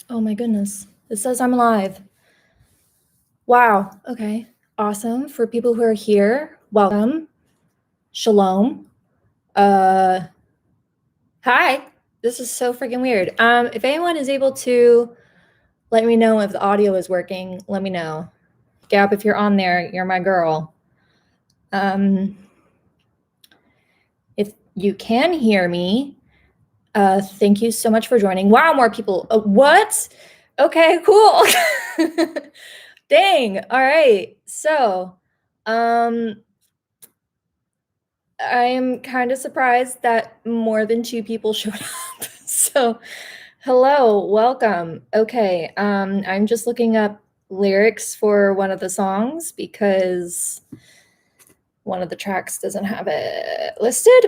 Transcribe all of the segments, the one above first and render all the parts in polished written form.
Oh my goodness. It says I'm live. Wow. Okay. Awesome. For people who are here, welcome. Shalom. Hi. This is so freaking weird. If anyone is able to let me know if the audio is working, let me know. Gab, if you're on there, you're my girl. If you can hear me, thank you so much for joining. Wow, more people. What? Okay, cool. Dang. All right. So, I'm kind of surprised that more than 2 people showed up. So, hello, welcome. Okay, I'm just looking up lyrics for one of the songs because one of the tracks doesn't have it listed.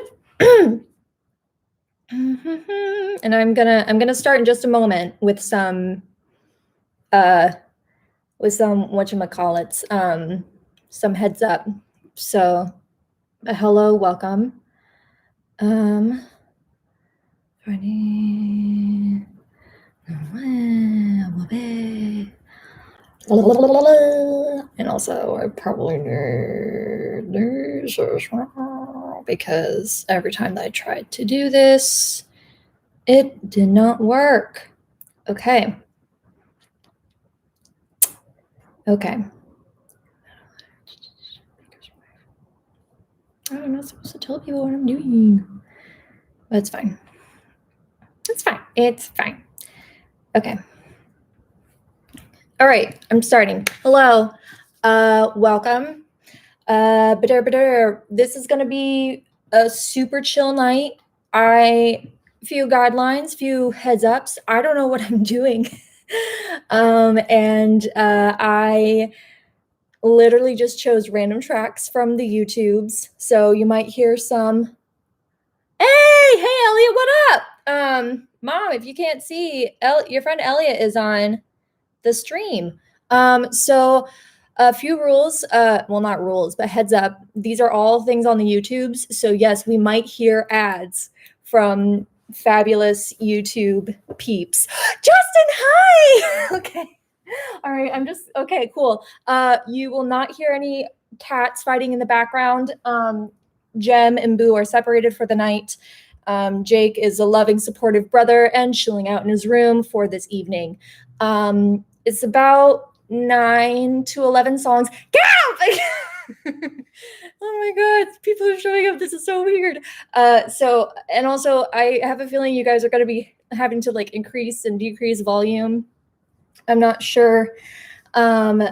And I'm gonna start in just a moment with some whatchamacallits, some heads up. So hello, welcome. And also I probably need this as well, because every time that I tried to do this, it did not work. Okay. Okay. I'm not supposed to tell people what I'm doing. But it's fine. It's fine. It's fine. Okay. All right, I'm starting. Hello. Welcome. This is gonna be a super chill night. Few guidelines, few heads ups. I don't know what I'm doing. I literally just chose random tracks from the YouTubes. So you might hear some, hey, Elliot, what up? Mom, if you can't see, your friend Elliot is on the stream. So a few rules, well, not rules, but heads up. These are all things on the YouTubes. So yes, we might hear ads from fabulous YouTube peeps. Justin, hi! Okay. All right, okay, cool. You will not hear any cats fighting in the background. Jem and Boo are separated for the night. Jake is a loving, supportive brother and chilling out in his room for this evening. It's about 9 to 11 songs. Gab! Oh my God, people are showing up. This is so weird. And also I have a feeling you guys are going to be having to like increase and decrease volume. I'm not sure. Yeah,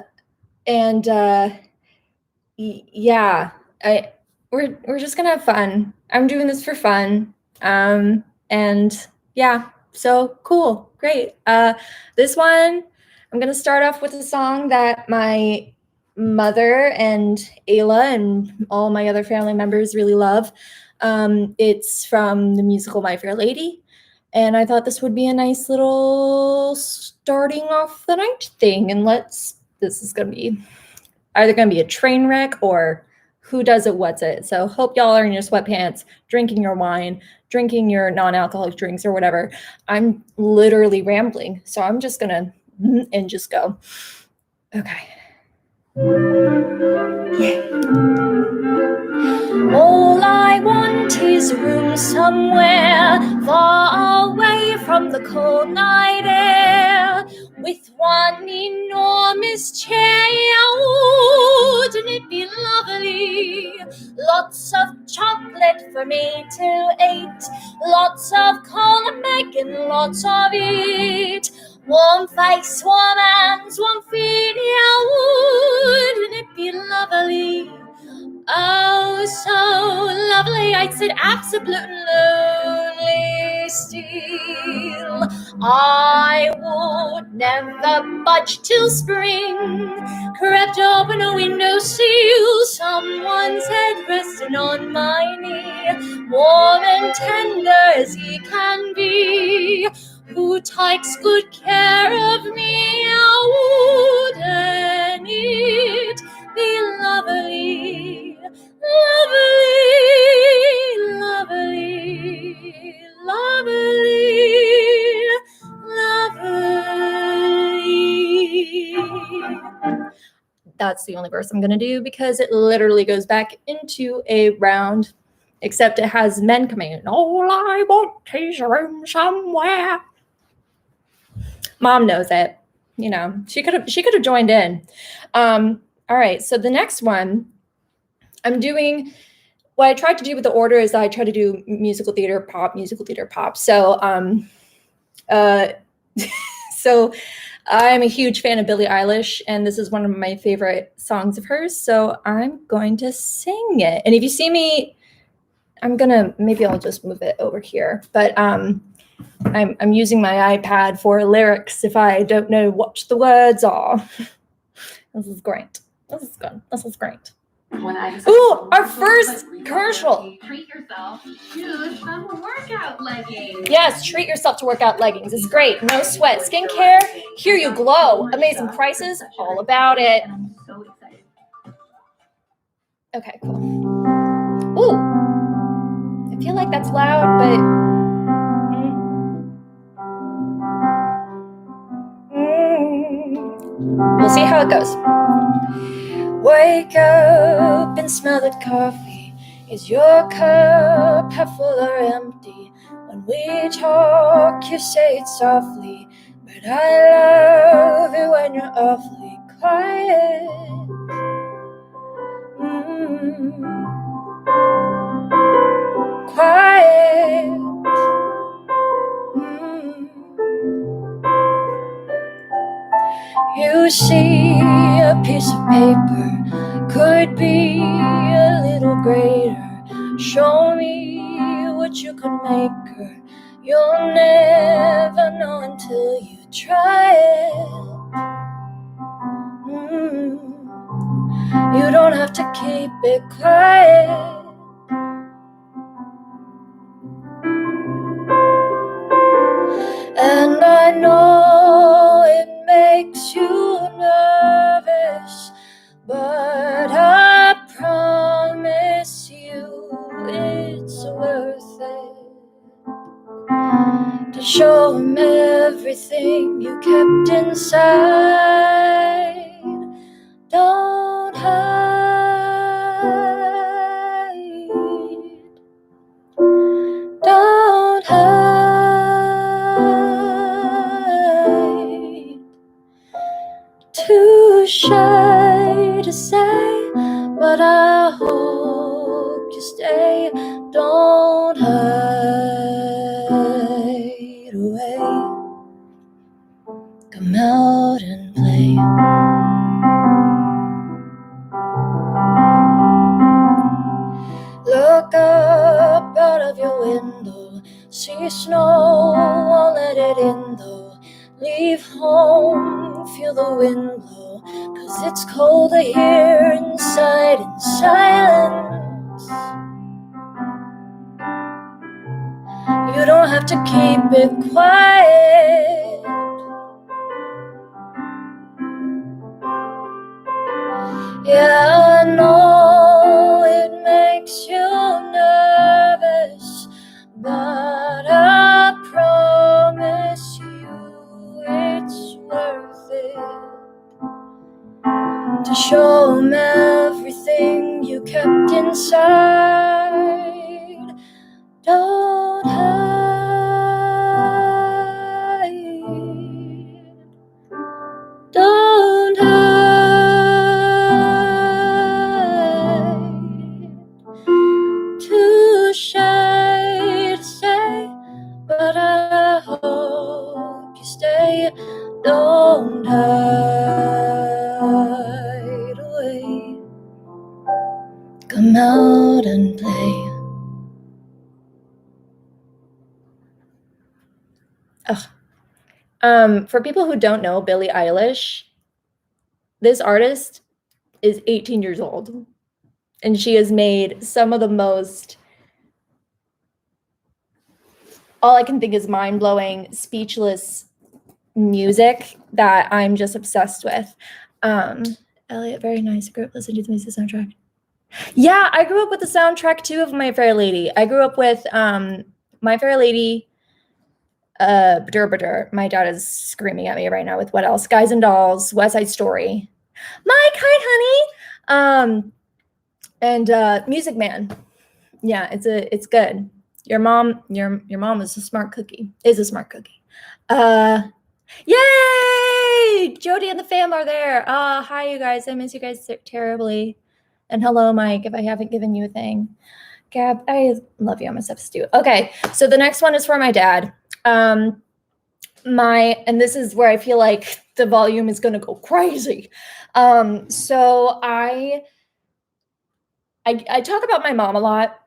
we're just gonna have fun. I'm doing this for fun. And yeah, so cool, great. This one, I'm gonna start off with a song that my mother and Ayla and all my other family members really love. It's from the musical My Fair Lady. And I thought this would be a nice little starting off the night thing. And this is gonna be either gonna be a train wreck or who does it, what's it. So hope y'all are in your sweatpants, drinking your wine, drinking your non-alcoholic drinks or whatever. I'm literally rambling, so I'm just gonna and just go. Okay. Yay. All I want is room somewhere far away from the cold night air, with one enormous chair. Wouldn't it be lovely? Lots of chocolate for me to eat, lots of cold milk and lots of it. Warm face, warm hands, warm feet. Wouldn't it be lovely? Oh, so lovely, I'd sit absolutely lonely still. I would never budge till spring crept open a windowsill, someone's head resting on my knee, warm and tender as he can be, who takes good care of me. Wouldn't it be lovely, lovely, lovely, lovely, lovely. that's the only verse I'm going to do because it literally goes back into a round, except it has men coming in. All I want is room somewhere. Mom knows it. You know, she could have joined in. All right, so the next one I'm doing, what I tried to do with the order is I try to do musical theater pop. So so I'm a huge fan of Billie Eilish, and this is one of my favorite songs of hers. So I'm going to sing it. And if you see me, maybe I'll just move it over here. But I'm using my iPad for lyrics if I don't know what the words are. This is great. This is good. This is great. Ooh, our first commercial. Treat yourself to some workout leggings. Yes, treat yourself to workout leggings. It's great. No sweat. Skincare. Here you glow. Amazing prices. All about it. I'm so excited. Okay, cool. Ooh. I feel like that's loud, but we'll see how it goes. Wake up and smell that coffee. Is your cup half full or empty? When we talk, you say it softly, but I love it when you're awfully quiet. Quiet. You see a piece of paper, could be a little greater. Show me what you could make her. You'll never know until you try it. You don't have to keep it quiet. And I know it makes you nervous, but I promise you it's worth it. To show him everything you kept inside. Don't hide. Don't hide. Too shy to say, but I hope you stay. Don't hide away. Come out and play. Look up out of your window, see snow, won't let it in though. Leave home, feel the wind blow, 'cause it's colder here inside in silence. You don't have to keep it quiet. Yeah, I know it makes you nervous, but I promise you it's worth it. To show him everything you kept inside. Don't hide. Don't hide. Too shy to say, but I hope you stay. Don't hide away. Come out and play. For people who don't know Billie Eilish, this artist is 18 years old, and she has made some of the most, all I can think is mind-blowing, speechless music that I'm just obsessed with. Elliot, very nice. I grew up listening to the music soundtrack. Yeah, I grew up with the soundtrack too of My Fair Lady. I grew up with My Fair Lady. My dad is screaming at me right now with what else? Guys and Dolls, West Side Story. Mike, hi, honey. And Music Man. Yeah, it's good. Your mom is a smart cookie. Is a smart cookie. Yay! Jody and the fam are there. Hi, you guys. I miss you guys terribly. And hello, Mike, if I haven't given you a thing. Gab, I love you. I'm a substitute. Okay, so the next one is for my dad. And this is where I feel like the volume is going to go crazy. So I talk about my mom a lot,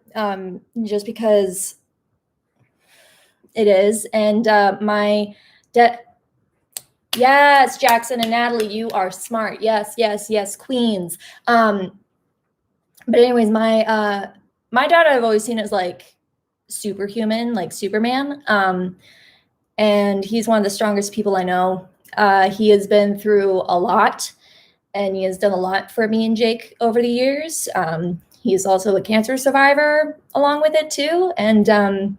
just because it is. And my dad. Yes, Jackson and Natalie, you are smart. Yes, yes, yes, queens. But anyways, my dad I've always seen as like superhuman, like Superman. And he's one of the strongest people I know. He has been through a lot, and he has done a lot for me and Jake over the years. He is also a cancer survivor along with it too. And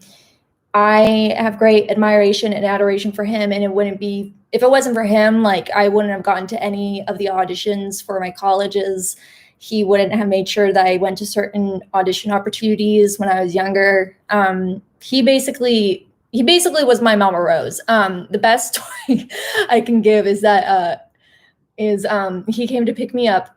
I have great admiration and adoration for him. And it wouldn't be, if it wasn't for him, like I wouldn't have gotten to any of the auditions for my colleges. He wouldn't have made sure that I went to certain audition opportunities when I was younger. He basically was my Mama Rose. The best story I can give is that he came to pick me up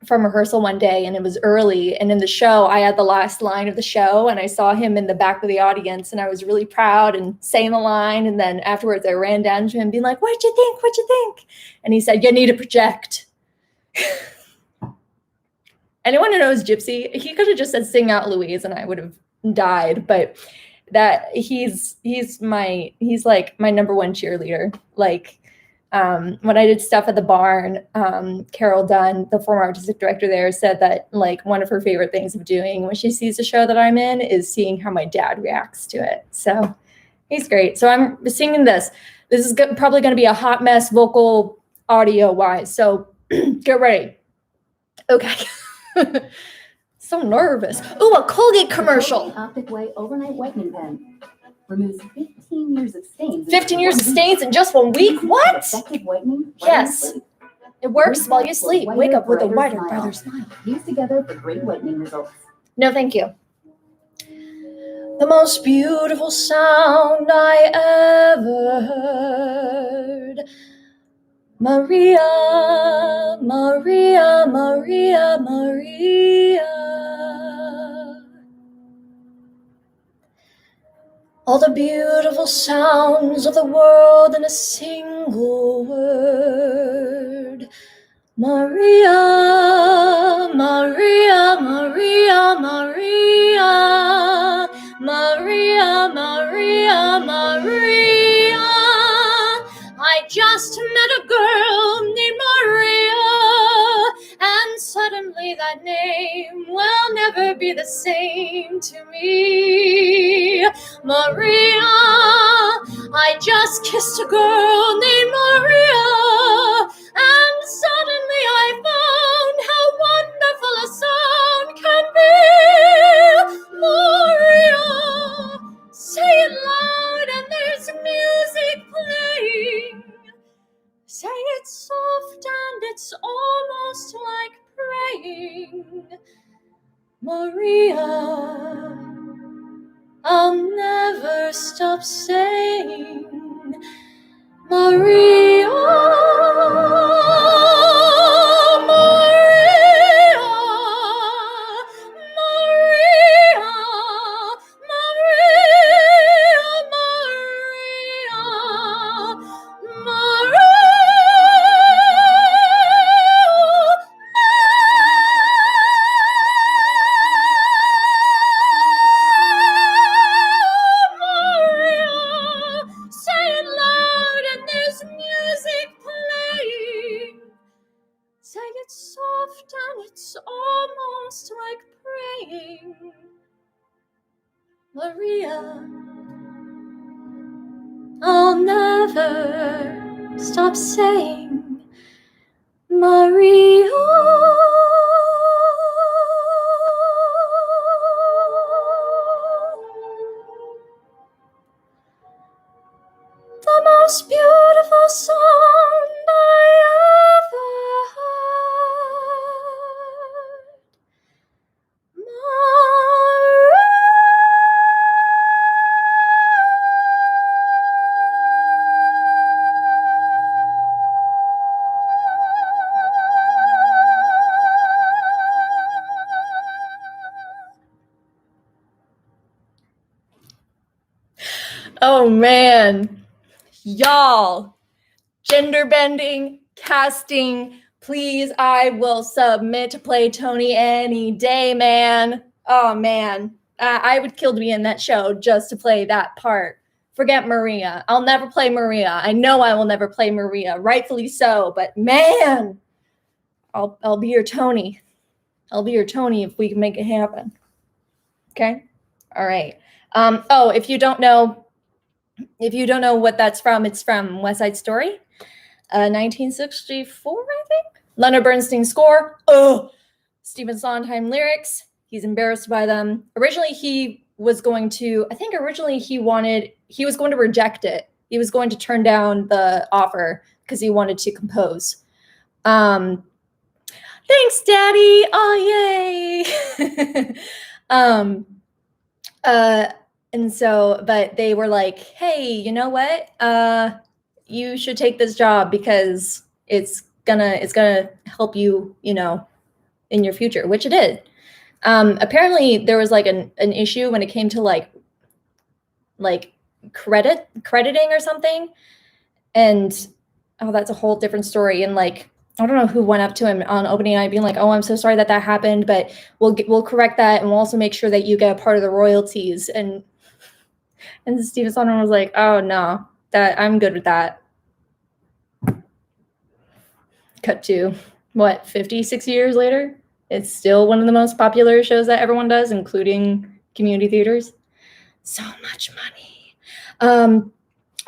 from rehearsal one day, and it was early, and in the show I had the last line of the show, and I saw him in the back of the audience, and I was really proud and saying the line, and then afterwards I ran down to him being like, what'd you think? And he said, you need to project. Anyone who knows Gypsy, he could have just said sing out Louise and I would have died, but that he's like my number one cheerleader. Like when I did stuff at the barn, Carol Dunn, the former artistic director there, said that like one of her favorite things of doing when she sees a show that I'm in is seeing how my dad reacts to it. So he's great. So I'm singing this. This is probably going to be a hot mess vocal audio wise. So get ready. Okay. So nervous. Ooh, a Colgate commercial. Optic White Overnight Whitening Pen removes 15 years of stains. 15 years of stains in just 1 week? What? Effective whitening. Yes. It works while you sleep. Wake up with a whiter, brighter smile. Use together for great whitening results. No, thank you. The most beautiful sound I ever heard. Maria, Maria, Maria, Maria. All the beautiful sounds of the world in a single word. Maria, Maria, Maria, Maria. Maria, Maria, Maria. I just met a girl named Maria, and suddenly that name will never be the same to me. Maria, I just kissed a girl named Maria, and suddenly I found how wonderful a sound can be. Maria, say it loud and there's music playing. Say it soft and it's almost like praying. Maria, I'll never stop saying Maria, Maria, Maria, Maria, Maria, Maria. Soft and it's almost like praying. Maria, I'll never stop saying Maria. The most beautiful sound I ever heard. Oh man, y'all, gender bending, casting, please, I will submit to play Tony any day, man. Oh man, I would kill to be in that show just to play that part. Forget Maria. I'll never play Maria. I know I will never play Maria, rightfully so, but man, I'll be your Tony. I'll be your Tony if we can make it happen. Okay? All right. Oh, if you don't know what that's from, it's from West Side Story, 1964, I think. Leonard Bernstein score. Oh, Stephen Sondheim lyrics. He's embarrassed by them. Originally, he was going to reject it. He was going to turn down the offer because he wanted to compose. Thanks, Daddy. Oh, yay. And so, but they were like, hey, you know what? You should take this job because it's gonna help you, in your future, which it did. Apparently there was like an issue when it came to like crediting or something. And that's a whole different story. And like, I don't know who went up to him on opening night being like, oh, I'm so sorry that happened, but we'll correct that. And we'll also make sure that you get a part of the royalties. And Stephen Sondheim was like, oh no, that I'm good with that. Cut to 56 years later? It's still one of the most popular shows that everyone does, including community theaters. So much money.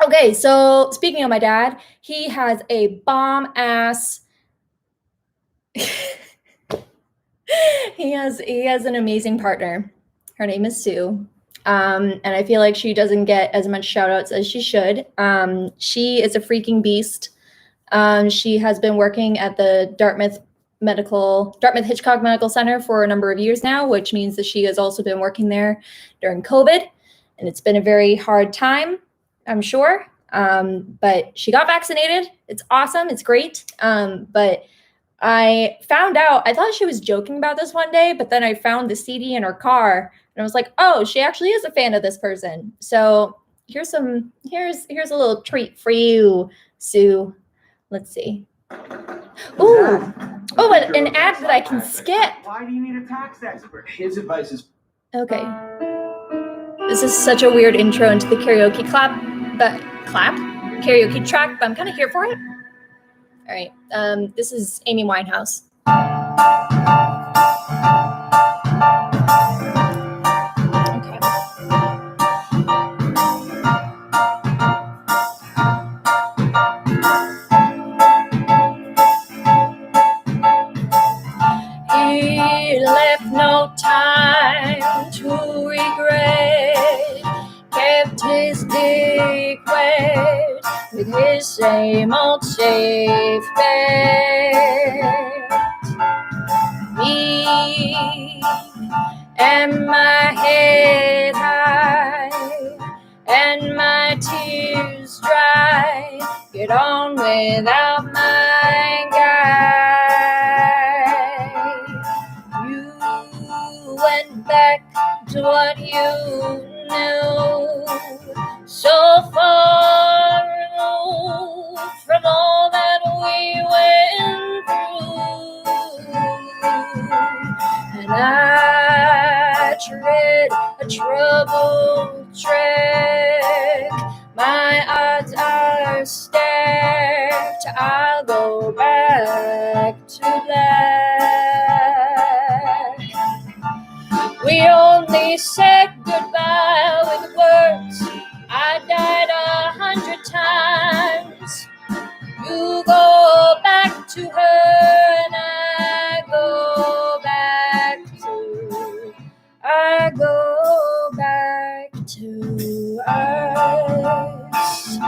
Okay, so speaking of my dad, he has a bomb ass. he has an amazing partner. Her name is Sue. And I feel like she doesn't get as much shout outs as she should. She is a freaking beast. She has been working at the Dartmouth Hitchcock Medical Center for a number of years now, which means that she has also been working there during COVID. And it's been a very hard time, I'm sure. But she got vaccinated. It's awesome. It's great. But I found out, I thought she was joking about this one day, but then I found the CD in her car and I was like, oh, she actually is a fan of this person. So here's a little treat for you, Sue. Let's see. Ooh. Oh, an ad that I can skip. Why do you need a tax expert? His advice is okay. This is such a weird intro into the karaoke karaoke track, but I'm kind of here for it. All right. This is Amy Winehouse. Okay. He left no time to regret, kept his dick wet with his same old safe bet. Me and my head high and my tears dry, get on without my guy. You went back to what you knew, so far removed from all that we went through. And I tread a troubled track, my odds are stacked, I'll go back to black. We only said goodbye with words, I died 100 times. You go back to her and I go back to us.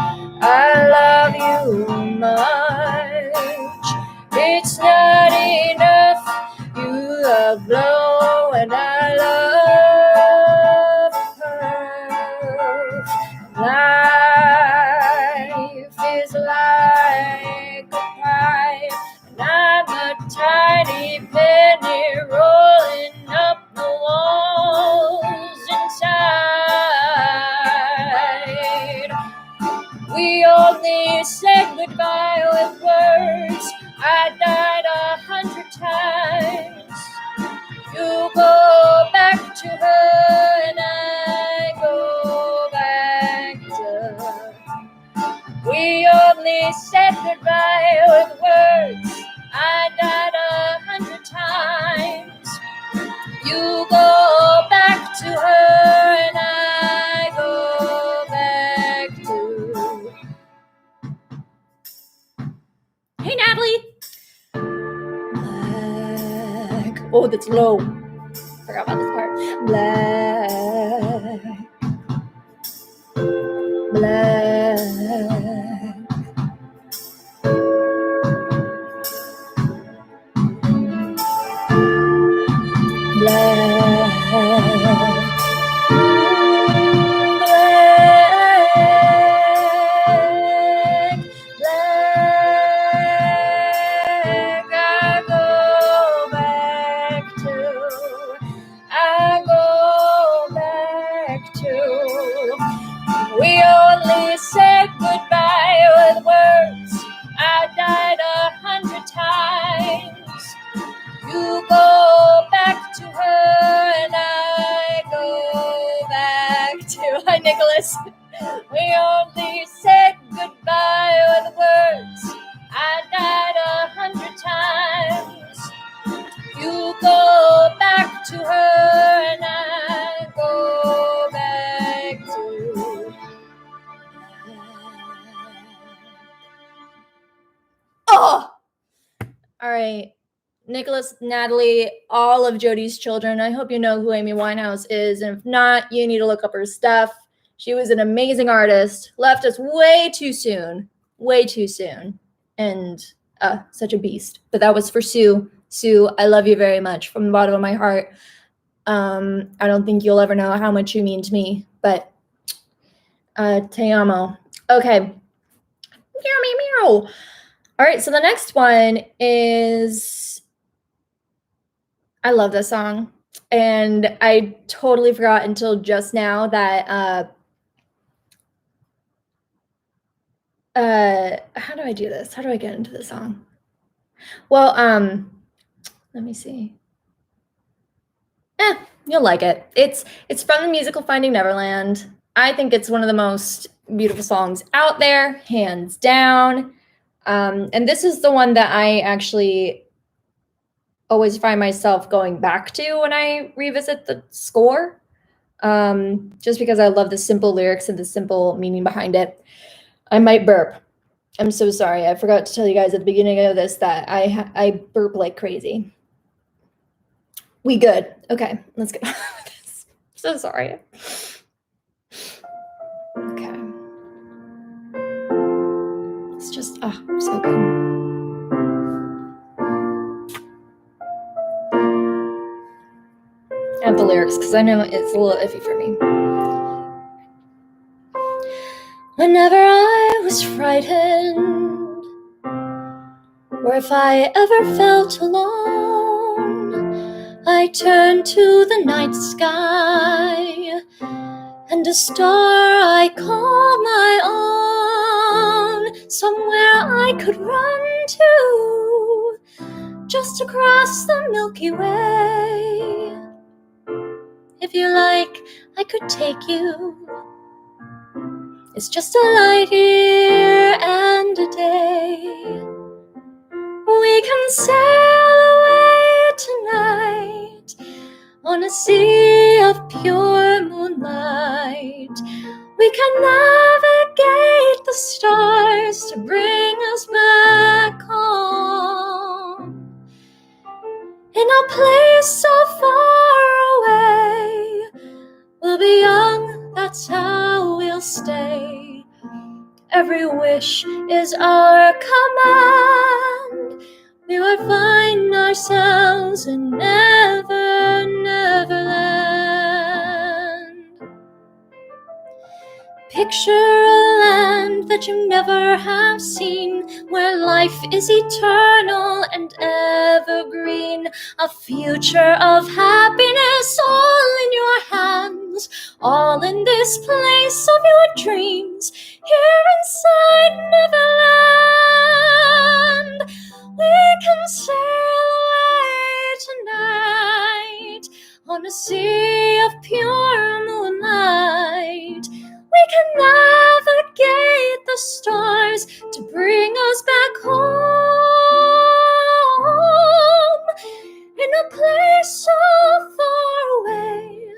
I love you much, it's not enough. You love blow and I love her. Life is like a pipe, and I'm a tiny penny rolling up the walls inside only said goodbye with words. I died 100 times. You go back to her and I go back to her. We only said goodbye with words. I died 100 times. You go back to her and I go back to. Hey, Natalie. Black. Oh, that's low. Forgot about this part. Black. Black. Black. We only said goodbye with words. I died 100 times. You go back to her and I go back to. Hi, Nicholas. We only said goodbye with words. I died 100 times. You go back to her and I go back to. Oh! All right. Nicholas, Natalie, all of Jody's children. I hope you know who Amy Winehouse is. And if not, you need to look up her stuff. She was an amazing artist. Left us way too soon. Way too soon. And such a beast. But that was for Sue. Sue, I love you very much from the bottom of my heart. I don't think you'll ever know how much you mean to me. But te amo. Okay. Meow, meow, meow. All right, so the next one is, I love this song, and I totally forgot until just now that, how do I do this? How do I get into the song? Well, let me see. You'll like it. It's from the musical Finding Neverland. I think it's one of the most beautiful songs out there, hands down. And this is the one that I actually always find myself going back to when I revisit the score, just because I love the simple lyrics and the simple meaning behind it. I might burp. I'm so sorry. I forgot to tell you guys at the beginning of this that I burp like crazy. We good. Okay, let's get on with this. So sorry. Okay. It's just, so good. I have the lyrics because I know it's a little iffy for me. Whenever I was frightened, or if I ever felt alone, I turned to the night sky and a star I call my own, somewhere I could run to, just across the Milky Way. If you like, I could take you. It's just a light year and a day. We can sail away tonight on a sea of pure moonlight. We can navigate the stars to bring us back home. In a place so far away, we'll be young, that's how we'll stay. Every wish is our command. We would find ourselves in Neverland. Picture a land that you never have seen, where life is eternal and evergreen. A future of happiness all in your hands, all in this place of your dreams, here inside Neverland. We can sail away tonight on a sea of pure moonlight. We can navigate the stars to bring us back home, in a place so far away.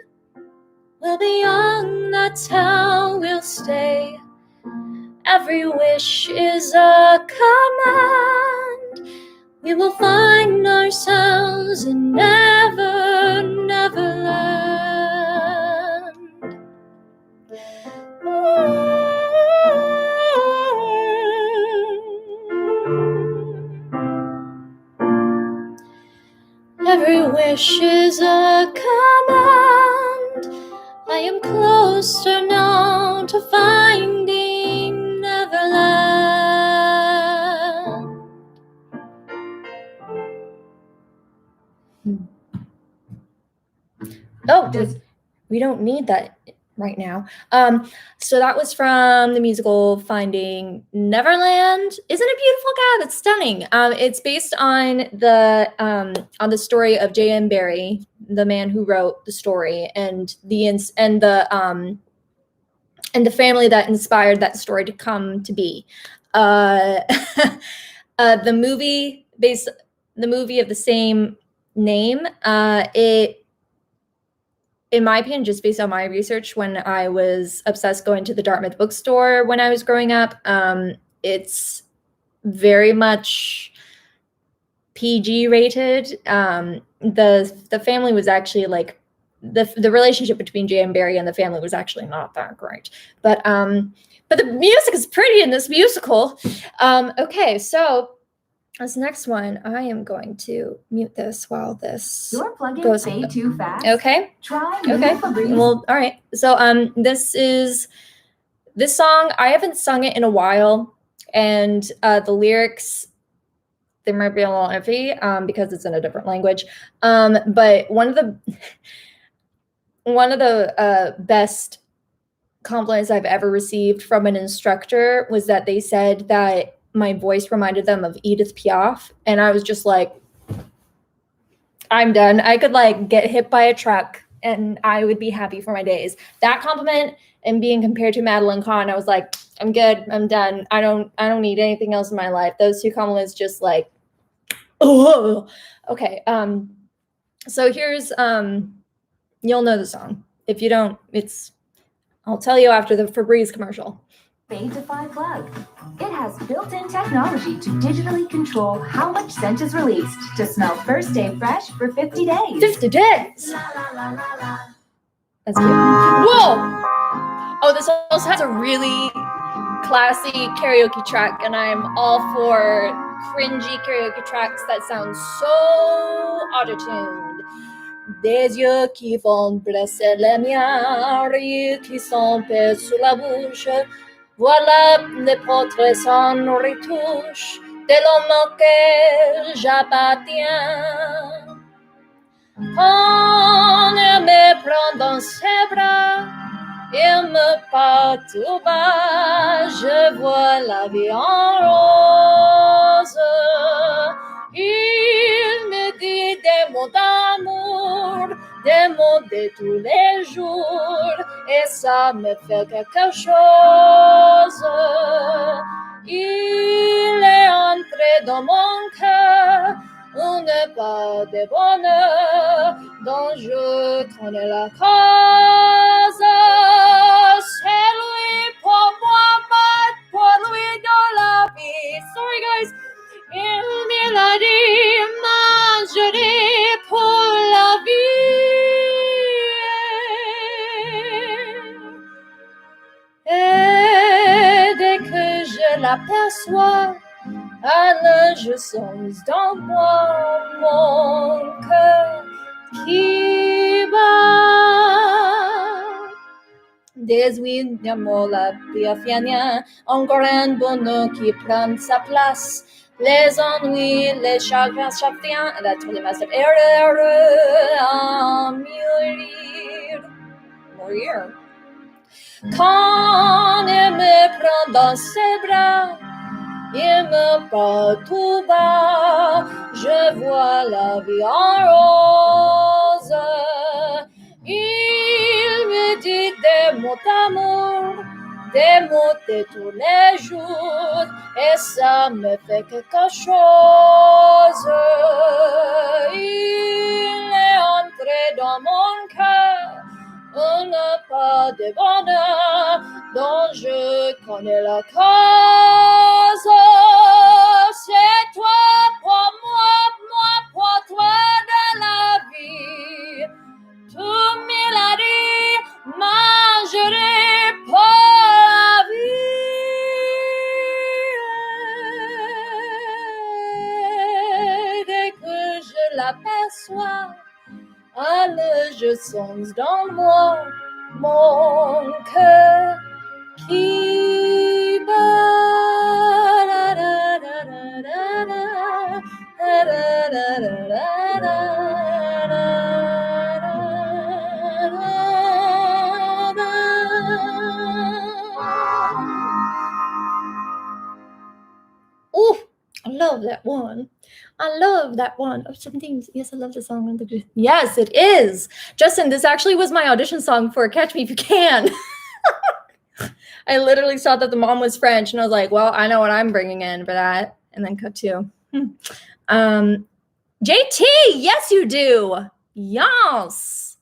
We'll be young, that's how we'll stay. Every wish is a command. We will find ourselves in Neverland. Every wish is a command. I am closer now to finding Neverland. Oh, we don't need that right now. So that was from the musical Finding Neverland. Isn't it beautiful, God? It's stunning. It's based on the story of J.M. Barrie, the man who wrote the story, and the family that inspired that story to come to be. The movie of the same name. It, in my opinion, just based on my research, when I was obsessed going to the Dartmouth bookstore when I was growing up, it's very much PG rated. The family was actually like the relationship between J.M. Barrie and the family was actually not that great. But the music is pretty in this musical. Okay, so this next one, I am going to mute this while this Your plugin goes. fade too fast? Okay. Try Okay. Febreze. Well, all right. So this song, I haven't sung it in a while, and the lyrics, they might be a little iffy because it's in a different language. But one of the best compliments I've ever received from an instructor was that they said that my voice reminded them of Edith Piaf, and I was just like, I'm done. I could like get hit by a truck and I would be happy for my days. That compliment and being compared to Madeline Kahn, I was like, I'm good. I'm done. I don't need anything else in my life. Those two compliments just like, oh, okay. So here's you'll know the song. If you don't, I'll tell you after the Febreze commercial. Fade to Fly plug. It has built-in technology to digitally control how much scent is released to smell first day fresh for 50 days. 50 days. That's cute. Whoa! Oh, this also has a really classy karaoke track, and I'm all for cringy karaoke tracks that sound so auto-tuned. Des yeux qui vont blesser les miens, rires qui s'empêchent sous la bouche. Voilà les portraits sans retouche de l'homme auquel j'appartiens. Quand elle me prend dans ses bras, il me parle tout bas, je vois la vie en rose. Il me dit des mots d'amour, des mots de tous les jours, et ça me fait quelque chose. Il est entré dans mon cœur, une part de bonheur dont je connais la cause. C'est lui pour moi, pour lui dans la vie. Sorry guys. Il me l'a dit, mangerai pour la vie. Et dès que je l'aperçois, alors je sens dans moi mon cœur qui bat. Désignons la bienfaisance, encore un bonheur qui prend sa place. Les ennuis, les chagrins, chagrins, la tous les master erreurs à mourir. Quand il me prend dans ses bras, il me parle tout bas, je vois la vie en rose. Il me dit des mots d'amour, des mots de tous les jours, et ça me fait quelque chose. Il est entré dans mon cœur, un pas de bonheur dont je connais la cause. C'est toi pour moi pour toi de la vie. Tout mille a dit, mangerai pour la vie. Dès que je l'aperçois, alors je sens dans moi mon cœur qui bat. Ooh, I love that one. I love that one. Oh, something. Yes, I love the song. Yes, it is. Justin, this actually was my audition song for Catch Me If You Can. I literally saw that the mom was French, and I was like, well, I know what I'm bringing in for that. And then cut to. JT, yes, you do. Yes.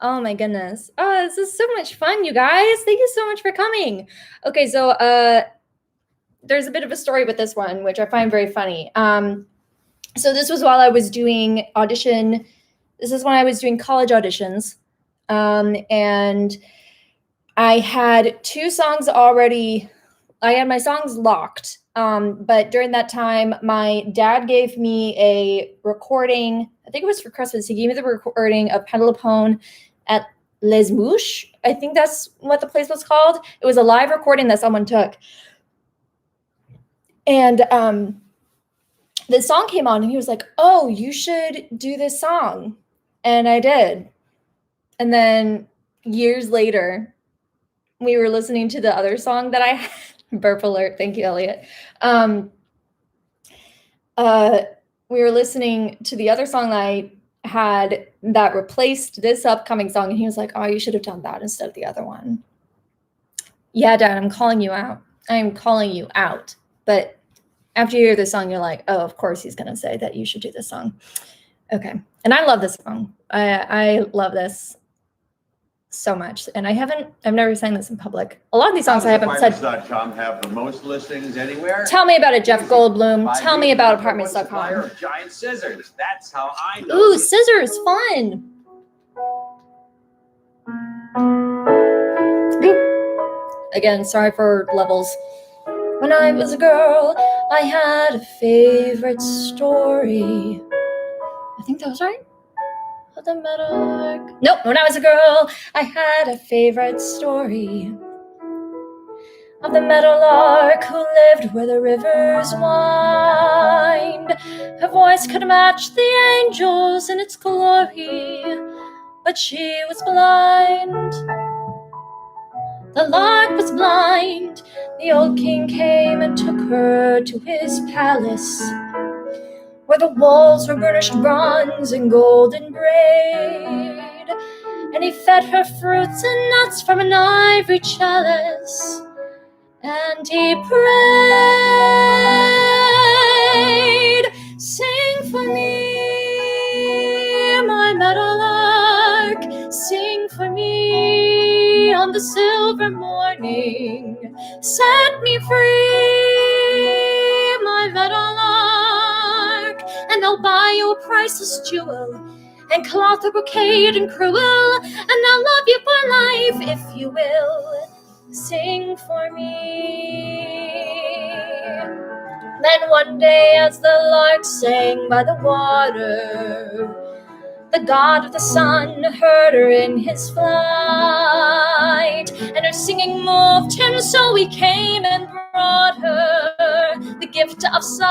Oh, my goodness. Oh, this is so much fun, you guys. Thank you so much for coming. Okay, so there's a bit of a story with this one, which I find very funny. So this was while I was doing audition. This is when I was doing college auditions. And I had 2 songs already. I had my songs locked. But during that time, my dad gave me a recording. I think it was for Christmas. He gave me the recording of Penelope at Les Mouches. I think that's what the place was called. It was a live recording that someone took. And the song came on, and he was like, oh, you should do this song. And I did. And then years later, we were listening to the other song that I had. Burp alert. Thank you, Elliot. We were listening to the other song that I had that replaced this upcoming song. And he was like, oh, you should have done that instead of the other one. Yeah, Dad, I'm calling you out. I'm calling you out. But after you hear this song, you're like, oh, of course he's going to say that you should do this song. Okay. And I love this song. I love this so much. And I've never sang this in public. A lot of these songs I haven't said. Apartments.com have the most listings anywhere. Tell me about it, Jeff Goldblum. Tell me about apartments.com. Giant scissors. That's how I know. Ooh, scissors, fun. Again, sorry for levels. When I was a girl, I had a favorite story. I think that was right. Of the meadowlark. Nope, when I was a girl, I had a favorite story of the meadowlark who lived where the rivers wind. Her voice could match the angels in its glory, but she was blind. The lark was blind. The old king came and took her to his palace, where the walls were burnished bronze and golden braid, and he fed her fruits and nuts from an ivory chalice, and he prayed, sing for me, my meadowlark, sing for me on the silver morning, set me free, my meadowlark, and I'll buy you a priceless jewel, and cloth of brocade and cruel, and I'll love you for life if you will sing for me. Then one day as the lark sang by the water, The god of the sun heard her in his flight, and her singing moved him, so he came and brought her the gift of sight.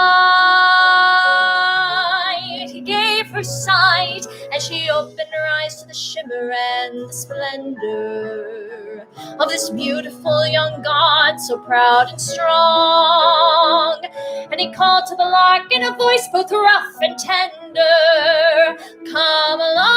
He gave her sight as she opened her eyes to the shimmer and the splendor of this beautiful young god, so proud and strong. And he called to the lark in a voice both rough and tender, come along,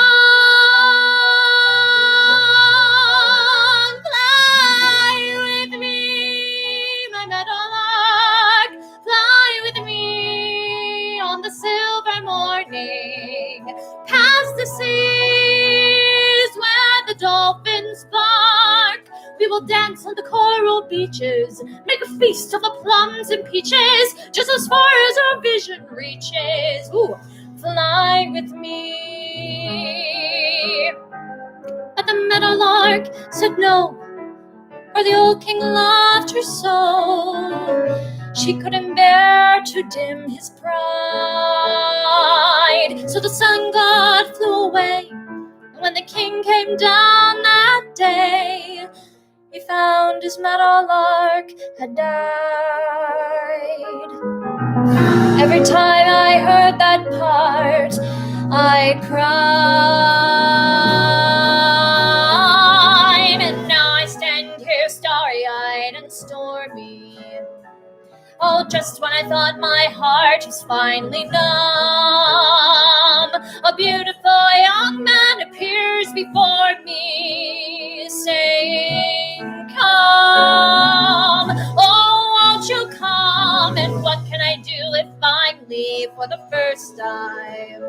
fly with me, my meadowlark, fly with me on the silver morning, past the seas where the dolphins bark. We will dance on the coral beaches, make a feast of the plums and peaches, just as far as our vision reaches. Ooh, fly with me. But the meadowlark said no, for the old king loved her so. She couldn't bear to dim his pride. So the sun god flew away, and when the king came down that day, he found his meadowlark had died. Every time I heard that part, I cried. And now I stand here starry-eyed and stormy. Oh, just when I thought my heart was finally numb, a beautiful young man appears before me, saying, come, oh, won't you come? And what can I do if I leave for the first time?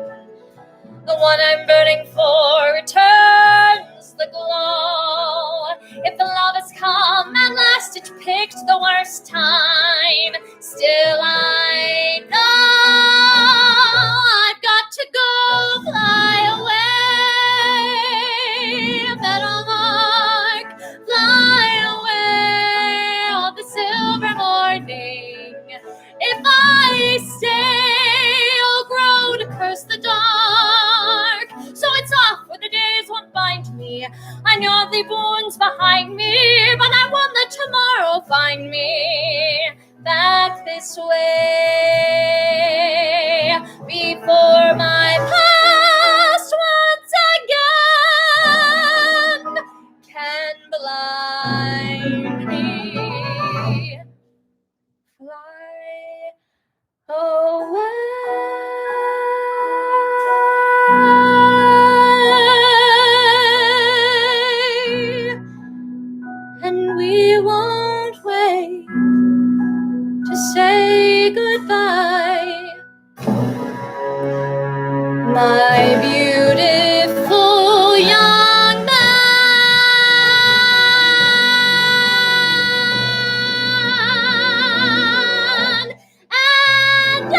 The one I'm burning for returns the glow. If the love has come at last, it picked the worst time. Still I know I've got to go fly away. Meadowlark, fly away on the silver morning. If I stay, I'll grow to curse the dark. So it's off where the days won't bind me. I know I'll leave wounds behind me, but I won't let tomorrow find me back this way. Before my past once again can blind me. Fly away. And we won't wait to say goodbye, my beautiful young man. And I.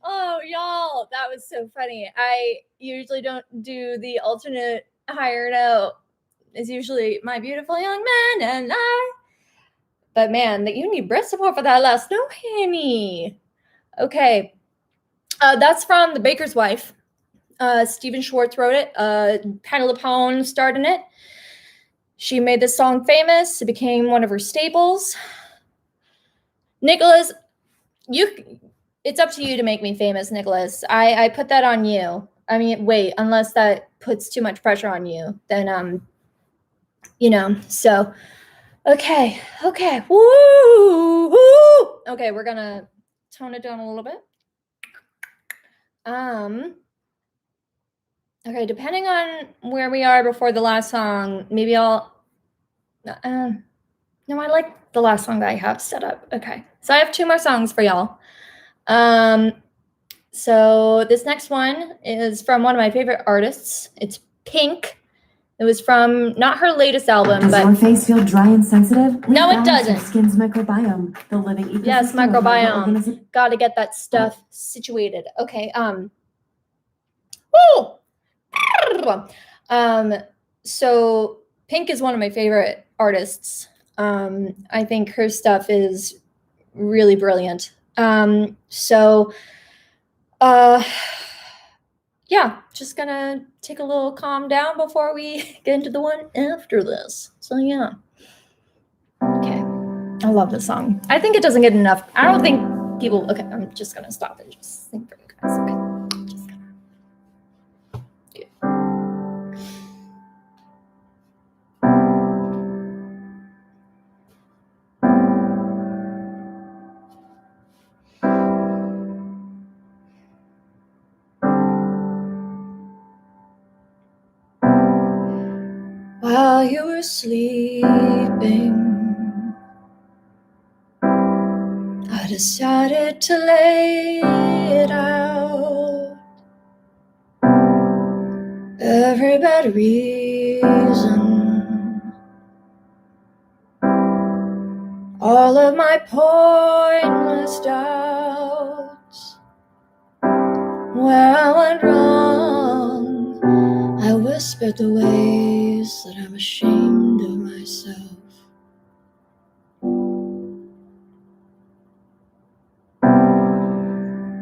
Oh, y'all, that was so funny. I usually don't do the alternate higher note. It's usually my beautiful young man and I. But man, you need breast support for that last note, honey. Okay. That's from The Baker's Wife. Stephen Schwartz wrote it. Patti LuPone starred in it. She made this song famous. It became one of her staples. Nicholas, it's up to you to make me famous, Nicholas. I put that on you. I mean, wait, unless that puts too much pressure on you, then, so, okay. Woo! Okay, we're gonna tone it down a little bit. Okay, depending on where we are before the last song, maybe I'll, no, I like the last song that I have set up. Okay, so I have 2 more songs for y'all. So this next one is from one of my favorite artists. It's Pink. It was from not her latest album, Does but your face feel dry and sensitive? No, it Balance your doesn't. Skin's microbiome, the living ecosystem. Yes, of microbiome. microorganisms. Got to get that stuff situated. Okay. So Pink is one of my favorite artists. I think her stuff is really brilliant. Yeah, just gonna take a little calm down before we get into the one after this. So yeah. Okay. I love this song. I think it doesn't get enough. I don't think people. Okay, I'm just gonna stop and just sing for you guys. Okay. Just gonna. Okay. While you were sleeping, I decided to lay it out. Every bad reason, all of my pointless doubts. Where I went wrong, I whispered the ways that I'm ashamed of myself.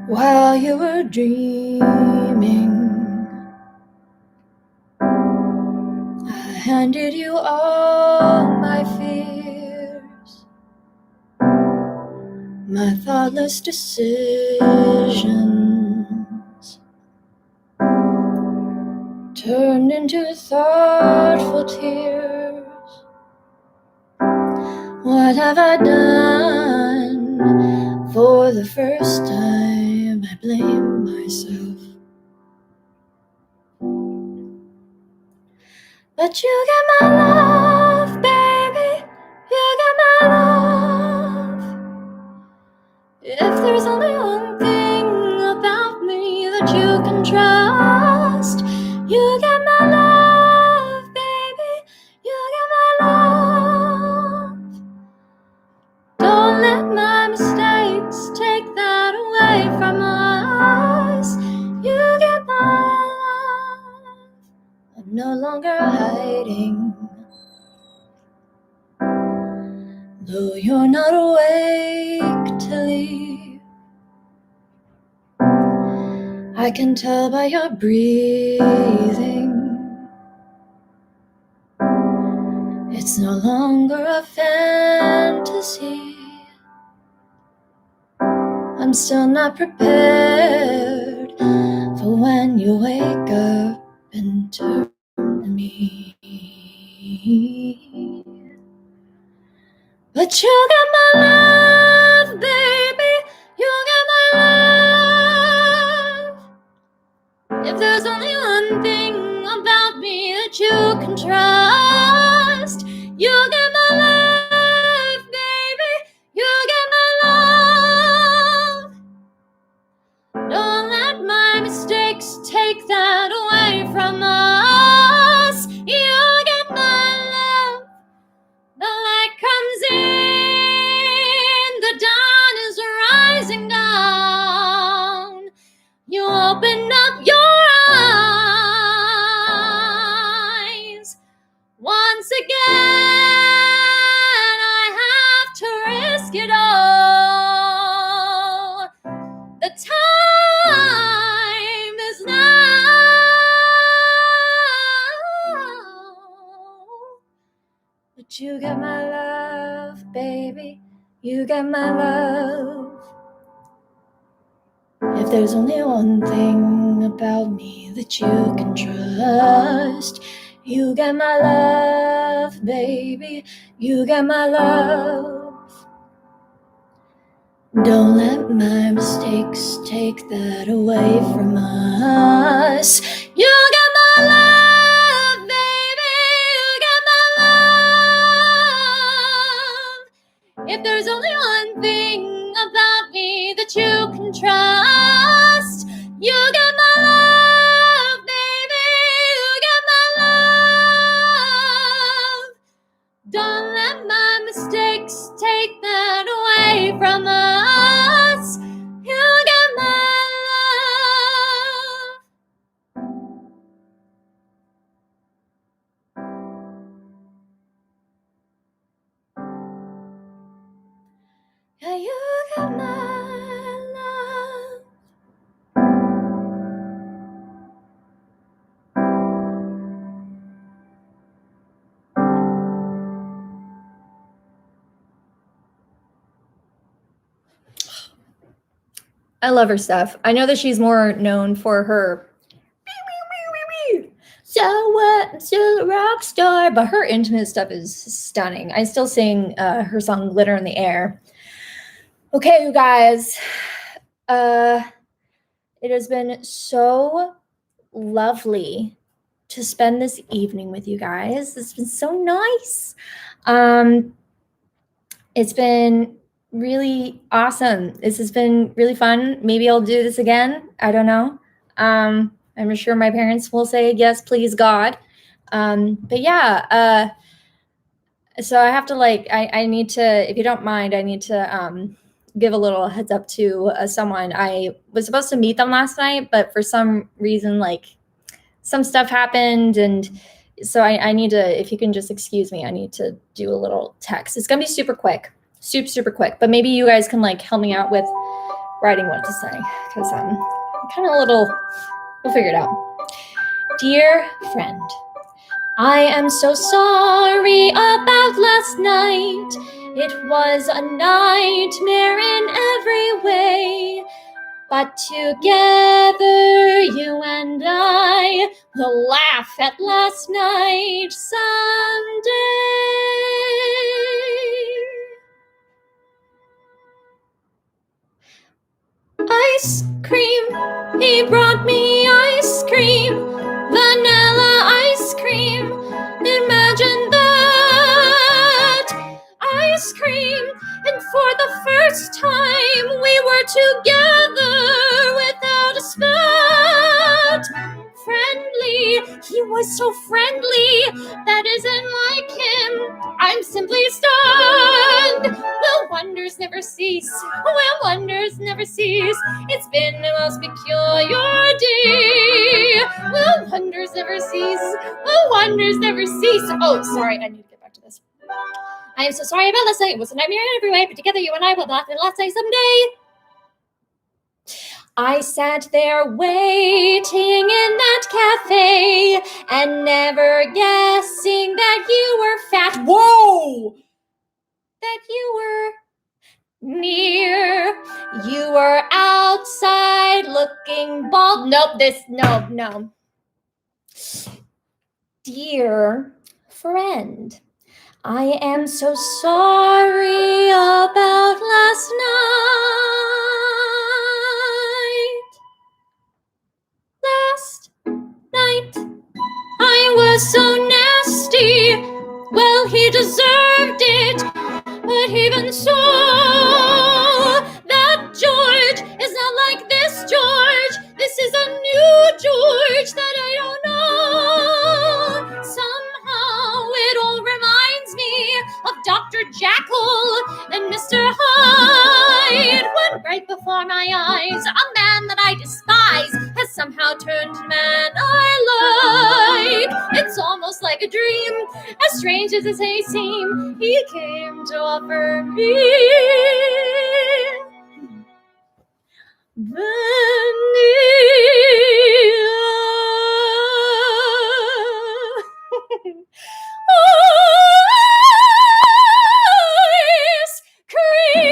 While you were dreaming, I handed you all my fears, my thoughtless decisions turned into thoughtful tears. What have I done? For the first time, I blame myself. But you got my love, baby. You got my love. If there's only one thing about me that you can trust, you got my love, baby. You got my love. Don't let my mistakes take that away from us. You get my love. I'm no longer hiding, though you're not awake to leave. I can tell by your breathing, it's no longer a fantasy. I'm still not prepared for when you wake up and turn to me. But you got my love, baby. You got my love. If there's only one thing about me that you can trust, you got my love, baby. You got my love. Don't let my mistakes take that away from us. You get my love. The light comes in, the dawn is rising down. You open up your eyes. Once again, I have to risk it all. The time is now. But you got my love, baby. You got my love. If there's only one thing about me that you can trust, you got my love, baby. You got my love. Don't let my mistakes take that away from us. You got my love, baby. You got my love. If there's only one thing about me that you can trust, you got my love, baby. You got my love. Don't let my mistakes take that away from us. You got my love. I love her stuff. I know that she's more known for her so what? Still a rock star, but her intimate stuff is stunning. I still sing her song "Glitter in the Air." Okay, you guys. It has been so lovely to spend this evening with you guys. It's been so nice. It's been really awesome. This has been really fun. Maybe I'll do this again. I don't know. I'm sure my parents will say yes, please God. But yeah, so I have to I need to, if you don't mind, I need to give a little heads up to someone. I was supposed to meet them last night, but for some reason, some stuff happened, and so I need to, if you can just excuse me, I need to do a little text. It's gonna be super quick, super quick, but maybe you guys can help me out with writing what to say, because I'm kind of a little, we'll figure it out. Dear friend, I am so sorry about last night. It was a nightmare in every way. But together, you and I will laugh at last night someday. Ice cream, he brought me ice cream, vanilla ice cream. Imagine that, ice cream. And for the first time, we were together without a spat. Friendly, he was so friendly, that isn't like him. I'm simply stunned. Will wonders never cease? Will wonders never cease? It's been the most peculiar day. Will wonders never cease? Will wonders never cease? Oh, sorry, I need to get back to this. I am so sorry about last night. It was a nightmare in every way, but together you and I will laugh at last night someday. I sat there waiting in that cafe and never guessing that you were fat. Whoa! That you were near. You were outside looking bald. Nope, no. Dear friend, I am so sorry about last night. I was so nasty. Well, he deserved it. But even so, that George is not like this George. This is a new George that I don't know. Somehow it all reminds me of Dr. Jekyll and Mr. Hyde. When right before my eyes, a man that I despise has somehow turned man I like. It's almost like a dream, as strange as it may seem. He came to offer me ice cream.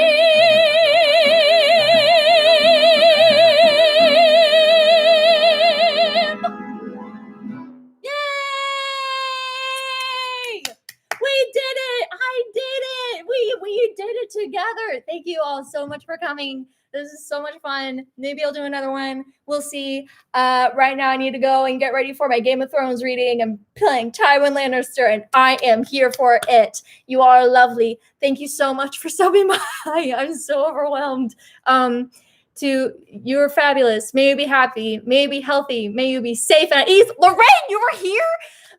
Yay! We did it! I did it! We did it together. Thank you all so much for coming. This is so much fun. Maybe I'll do another one. We'll see. Right now I need to go and get ready for my Game of Thrones reading. I'm playing Tywin Lannister, and I am here for it. You all are lovely. Thank you so much for stopping by. I'm so overwhelmed. You're fabulous. May you be happy. May you be healthy. May you be safe and at ease. Lorraine, you were here?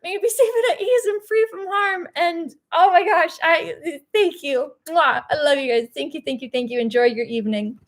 May you be safe and at ease and free from harm. And oh my gosh, thank you. Mwah. I love you guys. Thank you. Enjoy your evening.